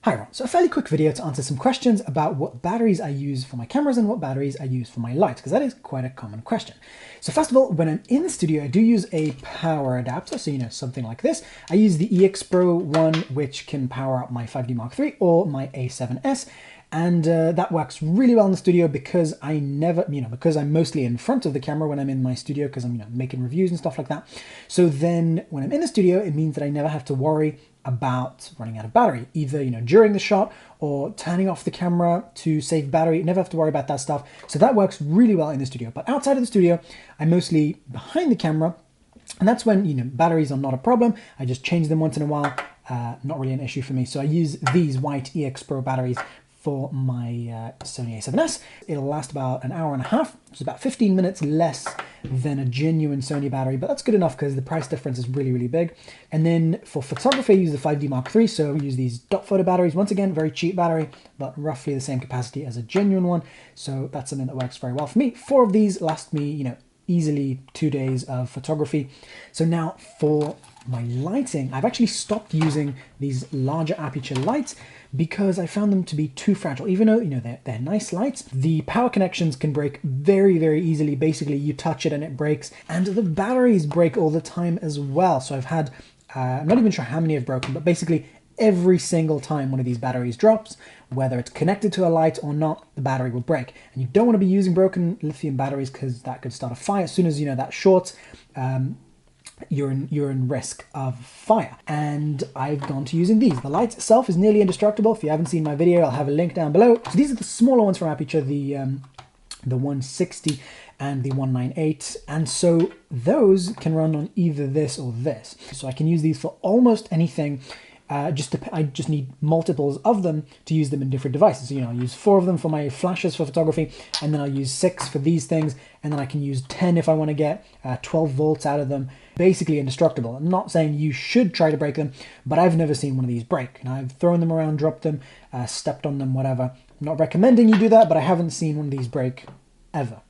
Hi everyone, so a fairly quick video to answer some questions about what batteries I use for my cameras and what batteries I use for my lights, because that is quite a common question. So first of all, when I'm in the studio, I do use a power adapter, so something like this. I use the EX Pro one, which can power up my 5D Mark III or my A7S, and that works really well in the studio because I never, because I'm mostly in front of the camera when I'm in my studio, because I'm making reviews and stuff like that. So then when I'm in the studio, it means that I never have to worry about running out of battery, either during the shot or turning off the camera to save battery. Never have to worry about that stuff. So that works really well in the studio. But outside of the studio, I'm mostly behind the camera, and that's when batteries are not a problem. I just change them once in a while. Not really an issue for me. So I use these white EX Pro batteries for my Sony A7S. It'll last about an hour and a half. It's about 15 minutes less than a genuine Sony battery, but that's good enough because the price difference is really, really big. And then for photography, I use the 5D Mark III. So I use these dot photo batteries. Once again, very cheap battery, but roughly the same capacity as a genuine one. So that's something that works very well for me. 4 of these last me, easily 2 days of photography. So now for my lighting, I've actually stopped using these larger aperture lights because I found them to be too fragile. Even though they're nice lights, the power connections can break very, very easily. Basically, you touch it and it breaks, and the batteries break all the time as well. So I've had, I'm not even sure how many have broken, but basically every single time one of these batteries drops, whether it's connected to a light or not, the battery will break. And you don't want to be using broken lithium batteries because that could start a fire. As soon as that shorts, you're in risk of fire. And I've gone to using these. The light itself is nearly indestructible. If you haven't seen my video, I'll have a link down below. So these are the smaller ones from Aputure, the 160 and the 198, and so those can run on either this or this. So I can use these for almost anything. I just need multiples of them to use them in different devices. So, I'll use 4 of them for my flashes for photography, and then I'll use 6 for these things, and then I can use 10 if I want to get 12 volts out of them. Basically indestructible. I'm not saying you should try to break them, but I've never seen one of these break. I've thrown them around, dropped them, stepped on them, whatever. I'm not recommending you do that, but I haven't seen one of these break ever.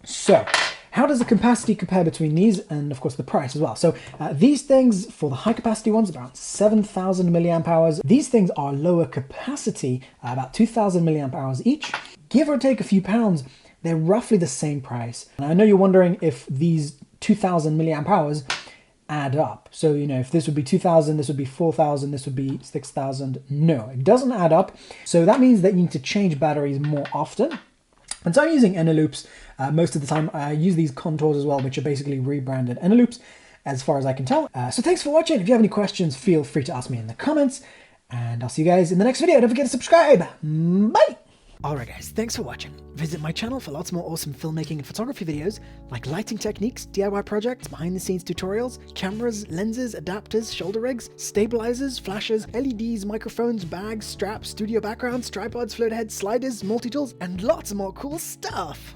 So how does the capacity compare between these and, of course, the price as well? So these things, for the high capacity ones, about 7,000 milliamp hours. These things are lower capacity, about 2,000 milliamp hours each. Give or take a few pounds, they're roughly the same price. And I know you're wondering if these 2,000 milliamp hours add up. So, if this would be 2,000, this would be 4,000, this would be 6,000. No, it doesn't add up. So that means that you need to change batteries more often. And so I'm using Eneloops most of the time. I use these contours as well, which are basically rebranded Eneloops, as far as I can tell. So thanks for watching. If you have any questions, feel free to ask me in the comments, and I'll see you guys in the next video. Don't forget to subscribe. Bye! Alright guys, thanks for watching. Visit my channel for lots more awesome filmmaking and photography videos, like lighting techniques, DIY projects, behind the scenes tutorials, cameras, lenses, adapters, shoulder rigs, stabilizers, flashes, LEDs, microphones, bags, straps, studio backgrounds, tripods, float heads, sliders, multi-tools, and lots more cool stuff.